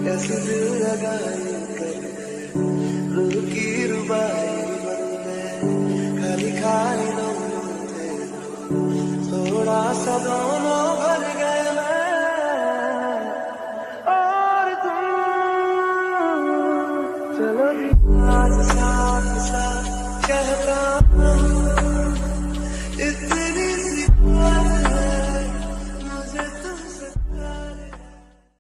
कैसे दिल लगाए कर रूह की रुबाई बन गए, खाली खाली दोनों थे, थोड़ा सा दोनों भर गए मैं और तुम। चलो आज साथ साथ कहता हूँ